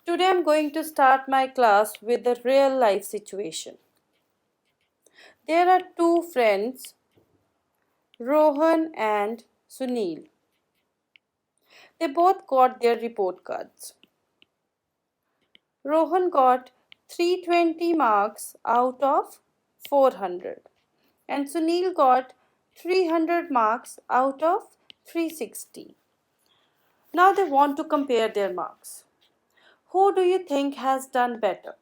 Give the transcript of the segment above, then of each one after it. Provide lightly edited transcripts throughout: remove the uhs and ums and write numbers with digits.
Today I'm going to start my class with a real life situation. There are two friends, Rohan and Sunil. They both got their report cards. Rohan got 320 marks out of 400 and Sunil got 300 marks out of 360. Now they want to compare their marks. Who do you think has done better?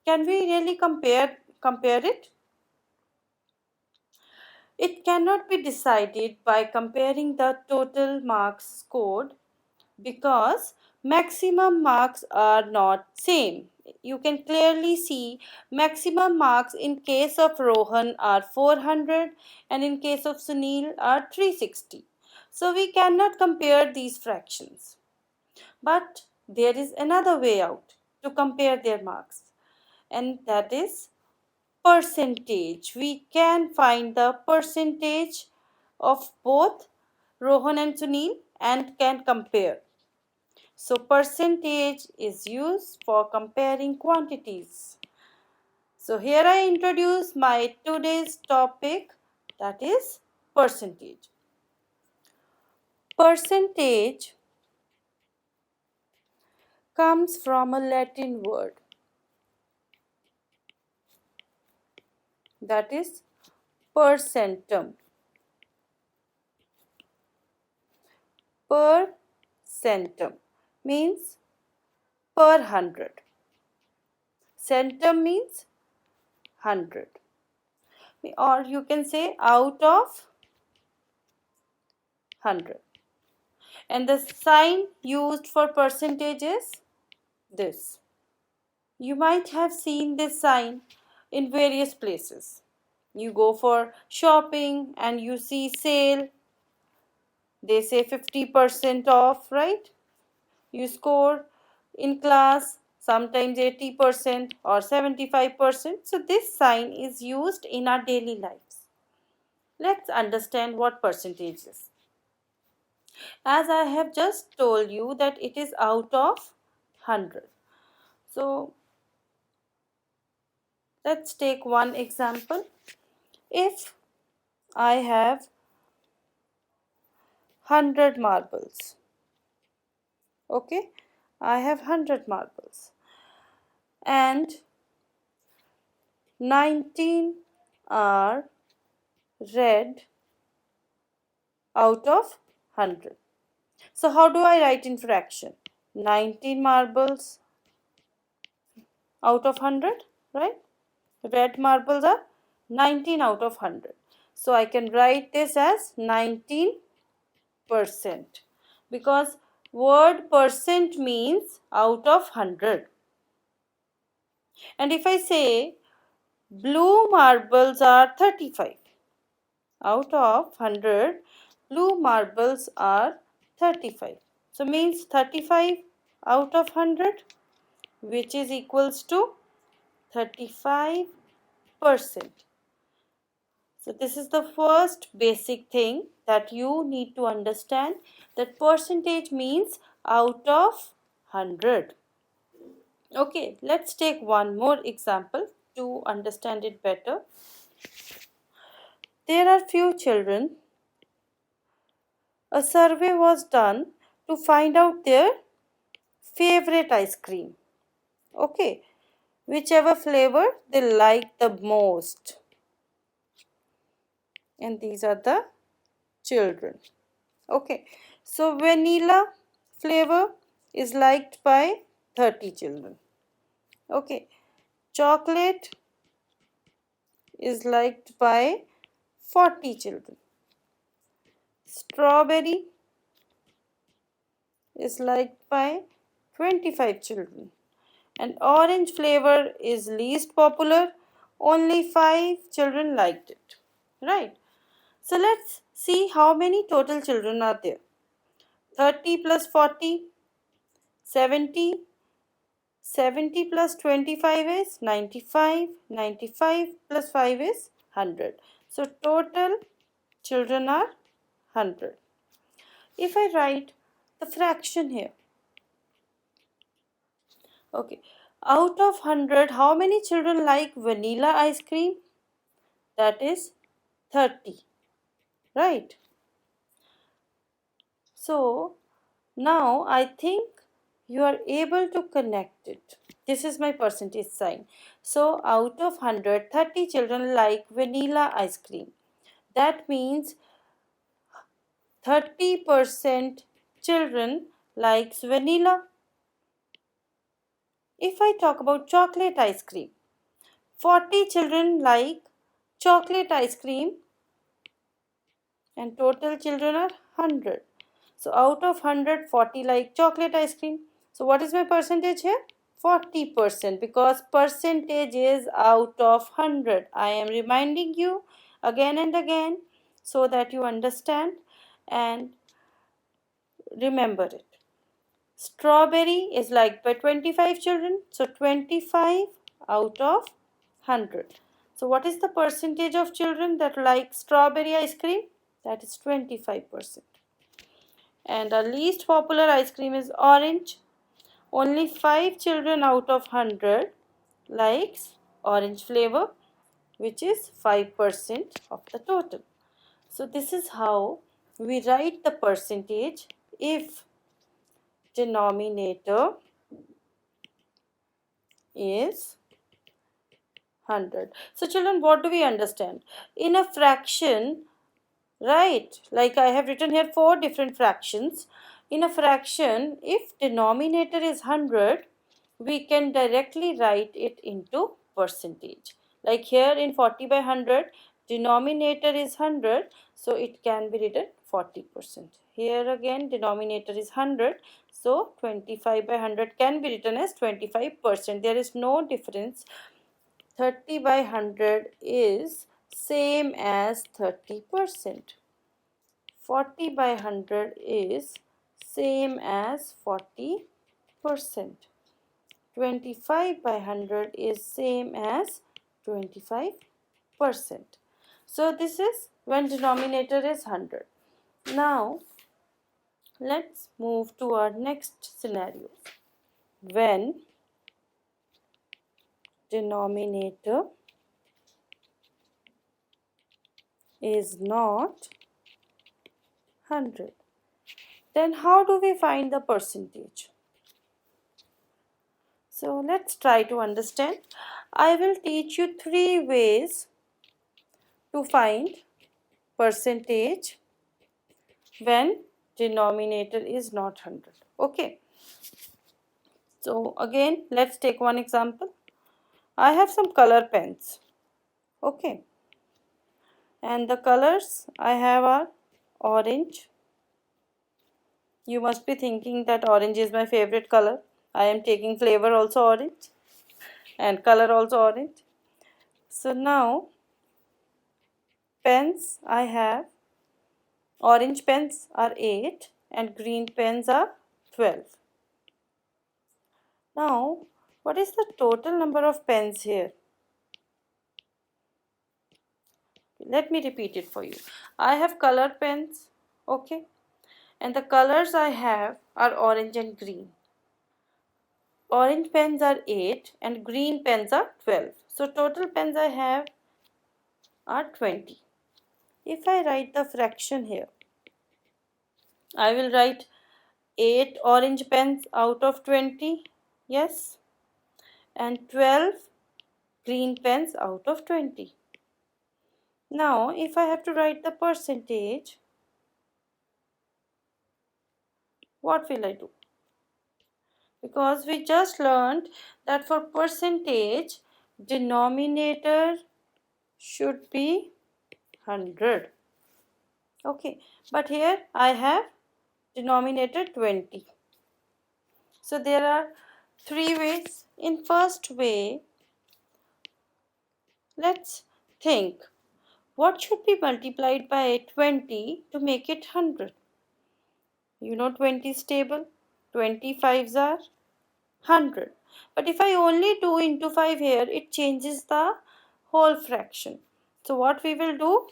Can we really compare it? It cannot be decided by comparing the total marks scored because maximum marks are not same. You can clearly see maximum marks in case of Rohan are 400 and in case of Sunil are 360. So we cannot compare these fractions. But there is another way out to compare their marks, and that is percentage. We can find the percentage of both Rohan and Sunil and can compare. So percentage is used for comparing quantities. So here I introduce my today's topic, that is percentage. Percentage comes from a Latin word, that is percentum. Percentum means per hundred. Centum means 100. Or you can say out of 100. And the sign used for percentage is this. You might have seen this sign in various places. You go for shopping and you see sale. They say 50% off, right? You score in class sometimes 80% or 75%. So this sign is used in our daily lives. Let's understand what percentage is. As I have just told you that it is out of 100. So let's take one example. If I have 100 marbles, okay, I have 100 marbles and 19 are red out of 100. So how do I write in fraction? 19 marbles out of 100, right? Red marbles are 19 out of 100. So I can write this as 19% because word percent means out of 100. And if I say blue marbles are 35, out of 100, blue marbles are 35. So means 35 out of 100, which is equals to 35%. So this is the first basic thing that you need to understand, that percentage means out of 100. Okay, let's take one more example to understand it better. There are few children. A survey was done to find out their favorite ice cream. Okay, whichever flavor they like the most. And these are the children. Okay, so vanilla flavor is liked by 30 children. Okay, chocolate is liked by 40 children. Strawberry is liked by 25 children. And orange flavor is least popular, only 5 children liked it. Right? So let's see how many total children are there. 30 plus 40, 70. 70 plus 25 is 95. 95 plus 5 is 100. So total children are 100. If I write the fraction here, Okay. Out of 100, how many children like vanilla ice cream? That is 30, right? So now I think you are able to connect it. This is my percentage sign. So out of 100, 30 children like vanilla ice cream. That means 30% children likes vanilla. If I talk about chocolate ice cream, 40 children like chocolate ice cream and total children are 100. So out of 100, 40 like chocolate ice cream. So what is my percentage here? 40%, because percentage is out of 100. I am reminding you again and again so that you understand and remember it. Strawberry is liked by 25 children. So 25 out of 100. So what is the percentage of children that like strawberry ice cream? That is 25%. And our least popular ice cream is orange. Only 5 children out of 100 likes orange flavor, which is 5% of the total. So this is how we write the percentage if denominator is 100. So children, what do we understand? In a fraction, right, like I have written here 4 different fractions. In a fraction, if denominator is 100, we can directly write it into percentage. Like here in 40 by 100, denominator is 100, so it can be written 40%. Here again, denominator is 100, so 25 by 100 can be written as 25%. There is no difference. 30 by 100 is same as 30%. 40 by 100 is same as 40%. 25 by 100 is same as 25%. So this is when denominator is 100. Now let's move to our next scenario. When denominator is not 100, then how do we find the percentage? So let's try to understand. I will teach you 3 ways to find percentage when denominator is not 100. Okay. So again, let's take one example. I have some color pens. Okay. And the colors I have are orange. You must be thinking that orange is my favorite color. I am taking flavor also orange and color also orange. So now pens I have, orange pens are 8 and green pens are 12. Now, what is the total number of pens here? Let me repeat it for you. I have color pens, okay, and the colors I have are orange and green. Orange pens are 8 and green pens are 12. So total pens I have are 20. If I write the fraction here, I will write 8 orange pens out of 20, yes, and 12 green pens out of 20. Now, if I have to write the percentage, what will I do? Because we just learned that for percentage, denominator should be 100. Okay, but here I have denominator 20. So there are 3 ways. In first way, let's think what should be multiplied by 20 to make it 100. You know 20 is stable, 25s are 100. But if I only do into 5 here, it changes the whole fraction. So what we will do?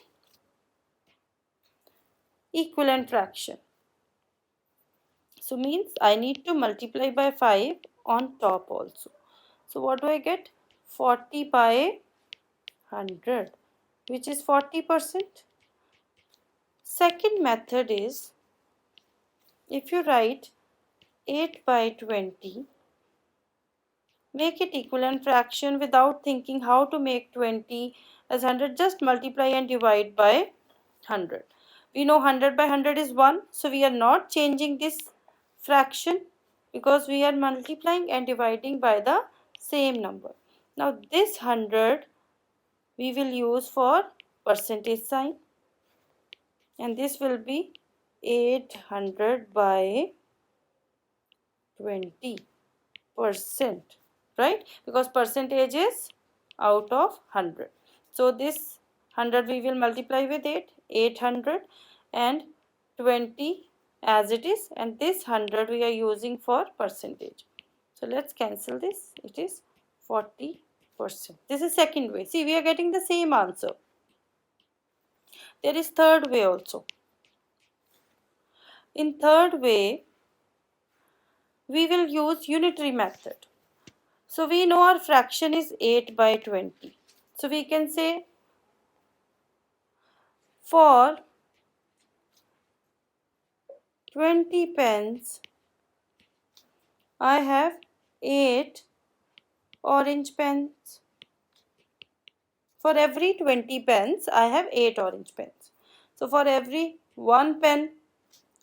Equivalent fraction. So means I need to multiply by 5 on top also. So what do I get? 40 by 100, which is 40%. Second method is, if you write 8 by 20, make it equivalent fraction without thinking how to make 20 as 100. Just multiply and divide by 100. We know 100 by 100 is 1, so we are not changing this fraction because we are multiplying and dividing by the same number. Now this 100 we will use for percentage sign, and this will be 800 by 20%, right? Because percentage is out of 100. So this 100 we will multiply with 800, and 20 as it is, and this 100 we are using for percentage. So let's cancel this. It is 40%. This is second way. See, we are getting the same answer. There is third way also. In third way, we will use unitary method. So we know our fraction is 8 by 20. So we can say for 20 pence, I have 8 orange pens. For every 20 pence, I have 8 orange pens. So for every 1 pen,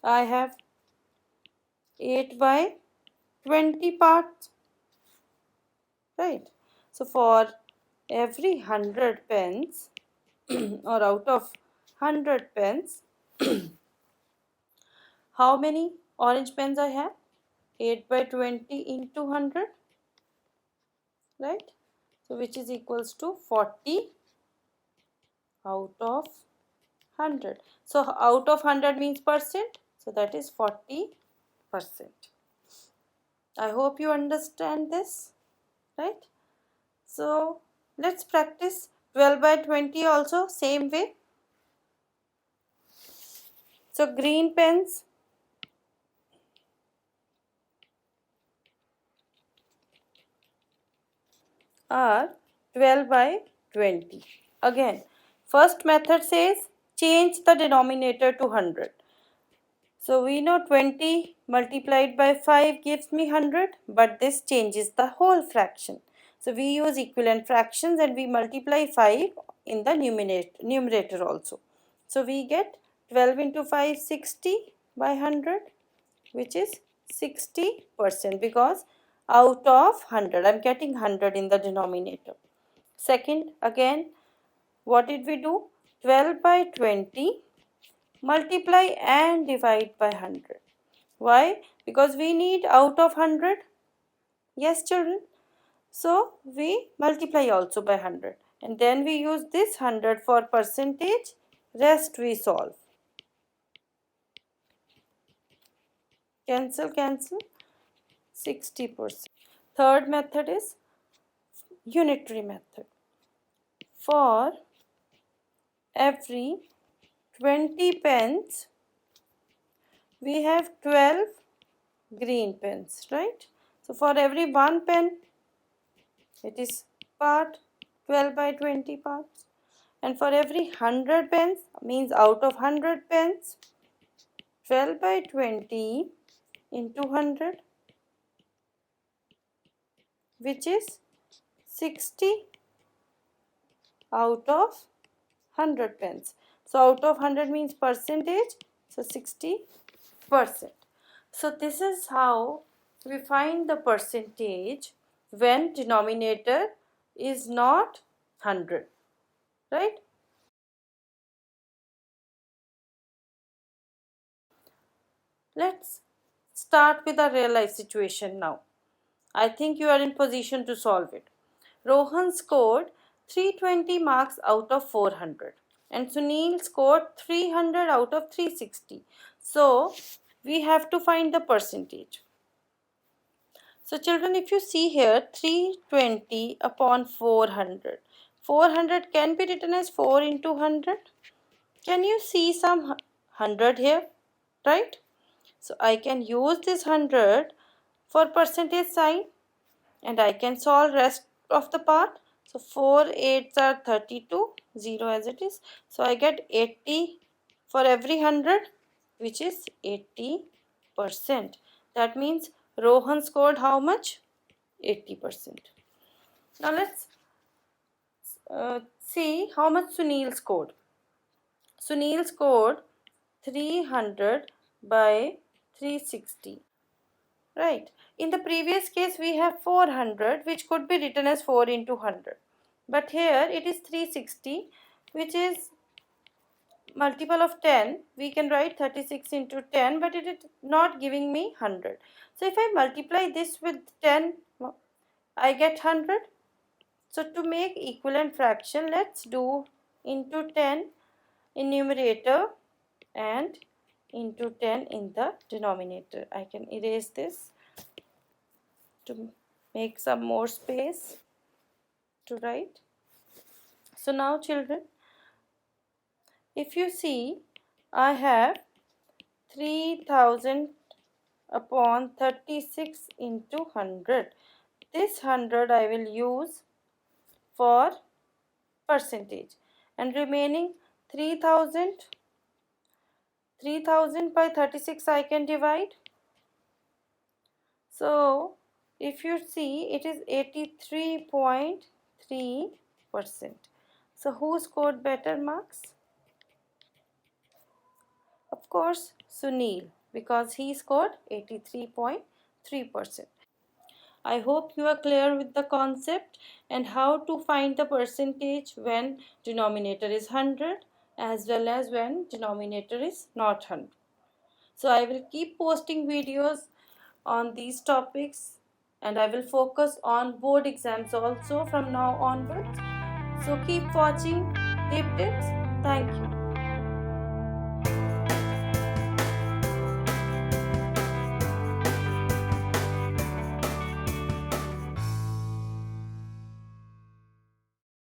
I have 8 by 20 parts, right? So for every 100 pens, or out of 100 pens, how many orange pens I have? 8 by 20 into 100, right? So which is equals to 40 out of 100. So out of 100 means percent, so that is 40%. I hope you understand this, right? So let's practice 12 by 20 also, same way. So green pens are 12 by 20. Again, first method says change the denominator to 100. So we know 20 multiplied by 5 gives me 100, but this changes the whole fraction. So we use equivalent fractions and we multiply 5 in the numerator also. So we get 12 into 5, 60 by 100, which is 60%, because out of 100, I'm getting 100 in the denominator. Second, again, what did we do? 12 by 20, multiply and divide by 100. Why? Because we need out of 100. Yes, children. So we multiply also by 100. And then we use this 100 for percentage. Rest we solve. Cancel, cancel. 60%. Third method is unitary method. For every 20 pence, we have 12 green pens, right? So for every 1 pen, it is part 12 by 20 parts. And for every 100 pens, means out of 100 pens, 12 by 20 into 100, which is 60 out of 100 pens. So out of 100 means percentage, so 60%. So this is how we find the percentage when denominator is not 100, right? Let's start with a real life situation now. I think you are in position to solve it. Rohan scored 320 marks out of 400 and Sunil scored 300 out of 360. So we have to find the percentage. So children, if you see here, 320 upon 400. 400 can be written as 4 into 100. Can you see some 100 here, right? So I can use this 100 for percentage sign, and I can solve rest of the part. So 4 8s are 32, 0 as it is. So I get 80 for every 100, which is 80%. That means Rohan scored how much? 80%. Now let's see how much Sunil scored. Sunil scored 300 by 360. Right. In the previous case, we have 400, which could be written as 4 into 100. But here it is 360, which is multiple of 10. We can write 36 into 10, but it is not giving me 100. So if I multiply this with 10, I get 100. So to make equivalent fraction, let's do into 10 in numerator and into 10 in the denominator. I can erase this to make some more space to write. So now children, if you see, I have 3000 upon 36 into 100. This 100 I will use for percentage, and remaining 3000 by 36 I can divide. So if you see, it is 83.3%. So who scored better marks? Of course, Sunil, because he scored 83.3%. I hope you are clear with the concept and how to find the percentage when denominator is 100 as well as when denominator is not 100. So I will keep posting videos on these topics, and I will focus on board exams also from now onwards. So keep watching Deep Tips. Thank you.